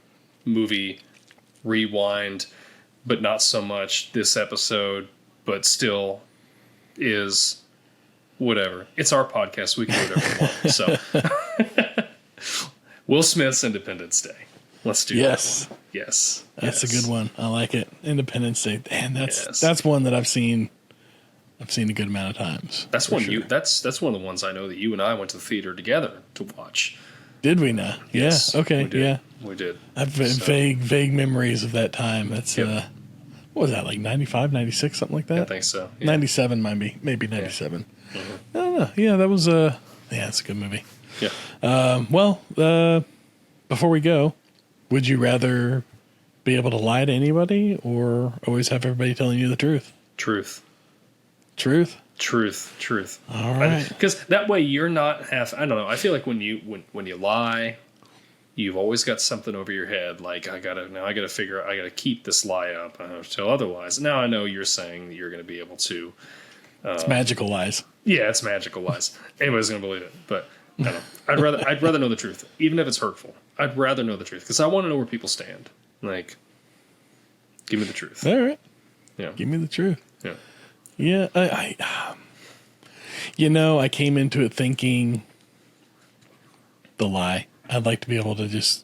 movie rewind, but not so much this episode, but still is whatever. It's our podcast. We can do whatever we want. So, Will Smith's Independence Day. Let's do that one. Yes. That's a good one. I like it. Independence Day. And that's one that I've seen a good amount of times. That's one that's one of the ones I know that you and I went to the theater together to watch. Did we now? Yes, yeah. Okay. We did. I have vague memories of that time. That's what was that, like 95, 96, something like that? I think so. Yeah. 97 maybe 97. Yeah. Mm-hmm. I don't know. Yeah, that was it's a good movie. Yeah. Before we go, would you rather be able to lie to anybody or always have everybody telling you the truth? Truth. All right. Because that way you're not I don't know. I feel like when you lie, you've always got something over your head. Like I gotta keep this lie up. I have to tell other lies. Now I know you're saying that you're going to be able to. It's magical lies. Yeah, it's magical lies. Anybody's going to believe it, but I don't know. I'd rather know the truth, even if it's hurtful. I'd rather know the truth because I want to know where people stand. Like, give me the truth. All right. Yeah. Give me the truth. Yeah. Yeah. I came into it thinking the lie. I'd like to be able to just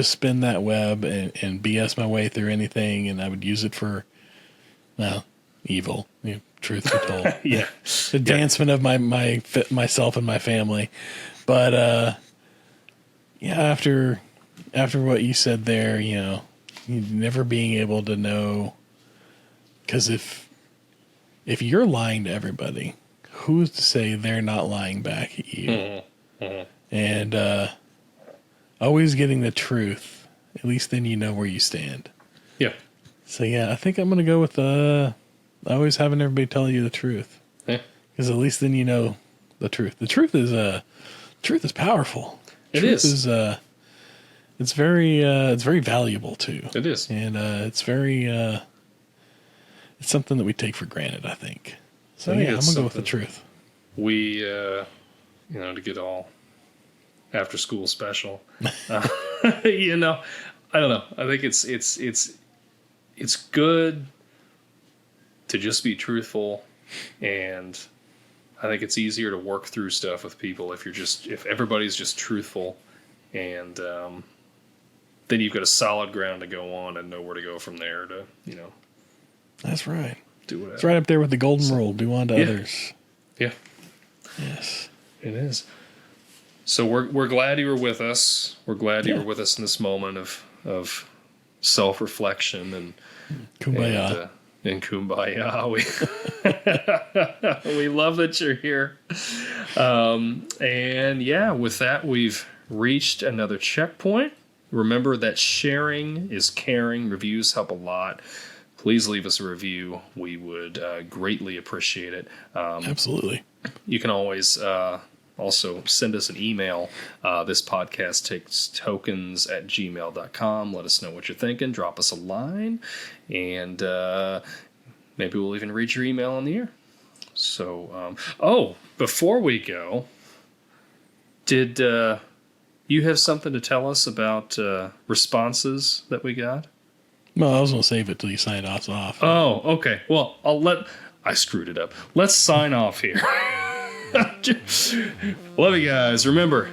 spin that web and BS my way through anything, and I would use it for, evil. Truth be told. Yeah. Advancement of myself and my family. But after what you said there, you never being able to know, because if you're lying to everybody, who's to say they're not lying back at you? Mm-hmm. Mm-hmm. And always getting the truth, at least then you know where you stand. Yeah. So I think I'm gonna go with always having everybody tell you the truth. Yeah. Because at least then you know the truth. The truth is powerful. Truth is it's very valuable too. It is. And it's something that we take for granted, I think. So I'm gonna go with the truth. We to get all after school special. I don't know. I think it's good to just be truthful, and I think it's easier to work through stuff with people if everybody's just truthful, and then you've got a solid ground to go on and know where to go from there. That's right. Do whatever. It's right up there with the golden rule. Do unto others. Yeah. Yes. It is. So we're glad you were with us. We're glad you were with us in this moment of self-reflection and kumbaya. And kumbaya. We love that you're here. And yeah, with that, we've reached another checkpoint. Remember that sharing is caring. Reviews help a lot. Please leave us a review. We would greatly appreciate it. Absolutely. You can always also send us an email. This podcast takes tokens@gmail.com. Let us know what you're thinking. Drop us a line. And maybe we'll even read your email on the air. So, before we go, did you have something to tell us about responses that we got? Well, I was going to save it till you signed us off. Oh, okay. Well, I screwed it up. Let's sign off here. Love you guys. Remember,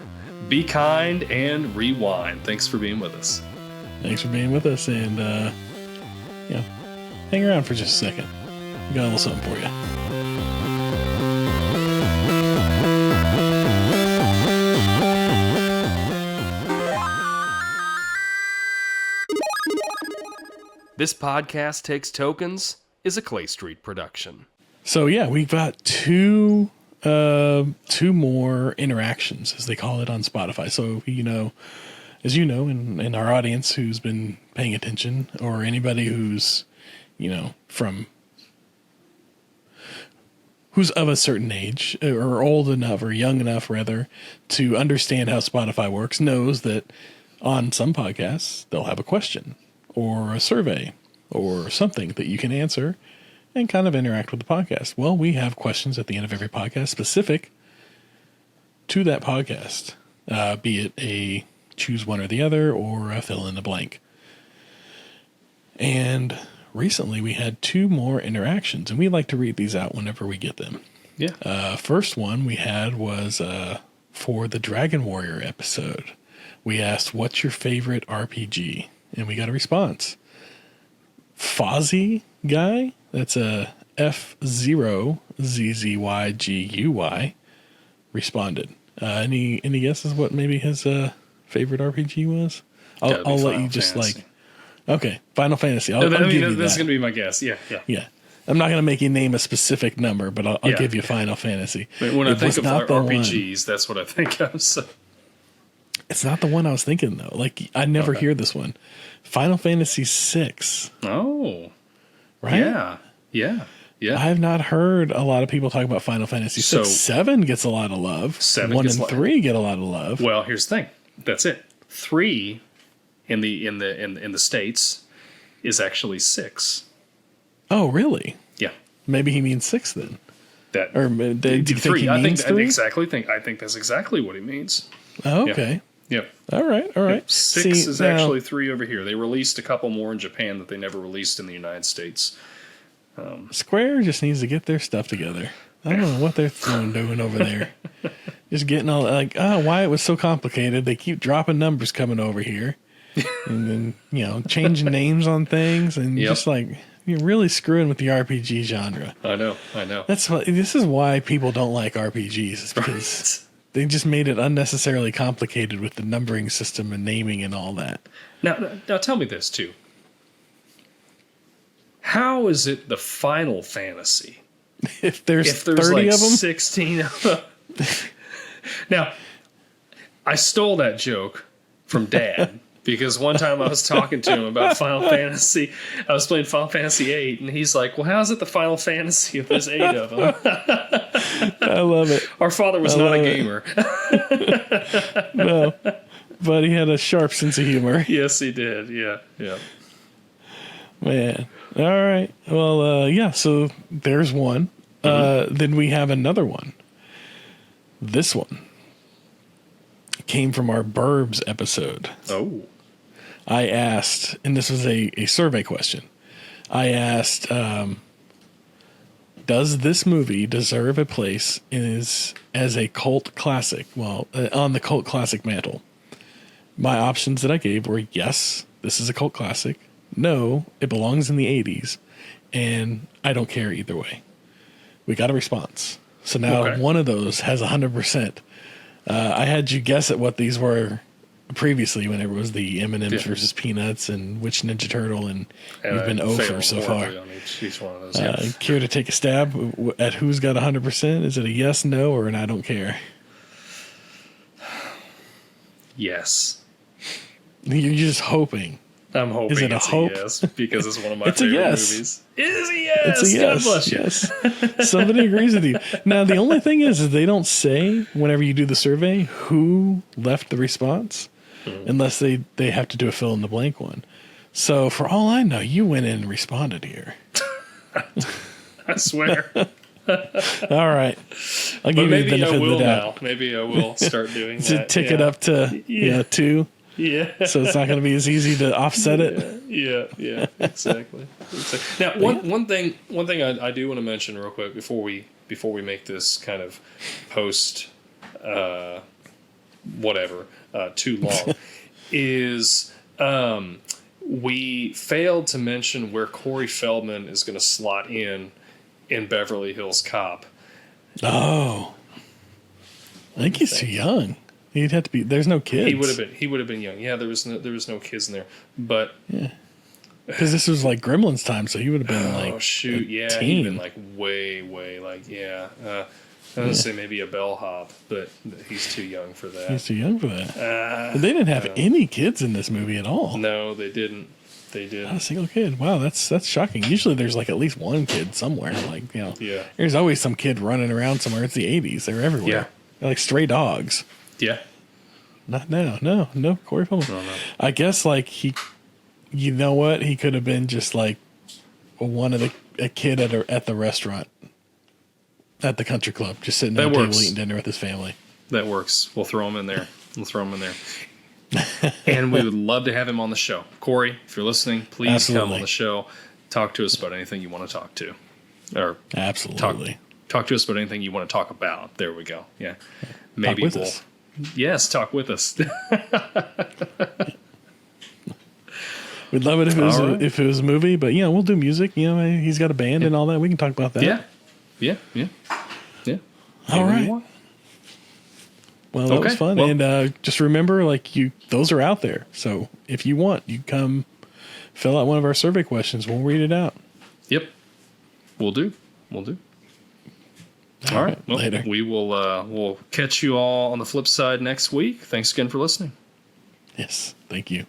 be kind and rewind. Thanks for being with us. Thanks for being with us. And, hang around for just a second. We got a little something for you. This Podcast Takes Tokens is a Clay Street production. So yeah, we've got two more interactions, as they call it on Spotify. So as you know, in our audience who's been paying attention, or anybody who's who's of a certain age or old enough or young enough rather to understand how Spotify works, knows that on some podcasts they'll have a question or a survey or something that you can answer and kind of interact with the podcast. Well, we have questions at the end of every podcast specific to that podcast, be it a choose one or the other or a fill in the blank. And recently we had two more interactions, and we like to read these out whenever we get them. Yeah. First one we had was for the Dragon Warrior episode. We asked, what's your favorite RPG? And we got a response. Fozzy Guy, that's a F0ZZYGUY, responded. Any guesses what maybe his favorite RPG was? I'll let you just Fantasy. Okay, Final Fantasy. I'll give you that's that. going to be my guess. Yeah. I'm not going to make you name a specific number, but I'll give you Final Fantasy. When I think of one. RPGs, that's what I think of. So. It's not the one I was thinking, though. Like, I never hear this one. Final Fantasy VI. Oh. Right? Yeah. I have not heard a lot of people talk about Final Fantasy VI. 7 gets a lot of love. 1 and 3 get a lot of love. Well, here's the thing. That's it. 3 in the States is actually 6. Oh, really? Yeah. Maybe he means 6 then. That Or do you think 3. he I means 3? I think that's exactly what he means. Oh, okay. Yep. All right. 6 is actually 3 over here. They released a couple more in Japan that they never released in the United States. Square just needs to get their stuff together. I don't know what they're doing over there. Just getting all like, why it was so complicated. They keep dropping numbers coming over here. And then, changing names on things and just like, you're really screwing with the RPG genre. I know. This is why people don't like RPGs. It's because they just made it unnecessarily complicated with the numbering system and naming and all that. Now tell me this too. How is it the Final Fantasy? If there's 30 like of them? 16 of them. Now, I stole that joke from Dad because one time I was talking to him about Final Fantasy. I was playing Final Fantasy VIII, and he's like, well, how's it the Final Fantasy if there's 8 of them? I love it. Our father was not a gamer. No, but he had a sharp sense of humor. Yes, he did. Yeah. Man. All right. Well, so there's one. Then we have another one. This one came from our Burbs episode. Oh. I asked, and this was a survey question. I asked, does this movie deserve a place as a cult classic? Well, on the cult classic mantle. My options that I gave were yes, this is a cult classic. No, it belongs in the 80s. and I don't care either way. We got a response. So now one of those has 100%. I had you guess at what these were previously whenever it was the M&M's versus Peanuts and which Ninja Turtle, and you've been over so far. On each one of those, care to take a stab at who's got 100%? Is it a yes, no, or an I don't care? Yes. You're just hoping. I'm hoping it's a hope? Yes, because it's one of my it's favorite a yes. movies. It is a yes. It's a yes. God bless you. Yes. Somebody agrees with you. Now, the only thing is they don't say whenever you do the survey who left the response unless they have to do a fill in the blank one. So for all I know, you went in and responded here. I swear. All right. I'll give you the benefit of the doubt. Maybe I will start doing that. Tick it up to 2. Yeah. So it's not going to be as easy to offset it. Yeah, exactly. Now, one thing I do want to mention real quick before we make this kind of post too long is we failed to mention where Corey Feldman is going to slot in Beverly Hills Cop. Oh, I think he's too young. He'd have to be. There's no kids. He would have been young. Yeah, there was no kids in there. But because this was like Gremlins time, so he would have been he'd been like way like I would say maybe a bellhop, but he's too young for that. He's too young for that. They didn't have any kids in this movie at all. No, they didn't. Not a single kid. Wow, that's shocking. Usually there's like at least one kid somewhere. Like there's always some kid running around somewhere. It's the '80s. They're everywhere. Yeah, they're like stray dogs. Yeah. Not now. No, Corey Feldman. No. I guess like he could have been just like a kid at the restaurant, at the country club, just sitting at the table eating dinner with his family. That works. We'll throw him in there. And we would love to have him on the show. Corey, if you're listening, please come on the show. Talk to us about anything you want to talk to. Or absolutely. Talk to us about anything you want to talk about. There we go. Yeah. Maybe talk with us. Yes, talk with us. We'd love it if it was a movie, but we'll do music. He's got a band and all that. We can talk about that. Yeah. All right. Well, that was fun. And just remember, those are out there. So if you want, you come fill out one of our survey questions. We'll read it out. Yep. We'll do. All right. Well, later. We will we'll catch you all on the flip side next week. Thanks again for listening. Yes. Thank you.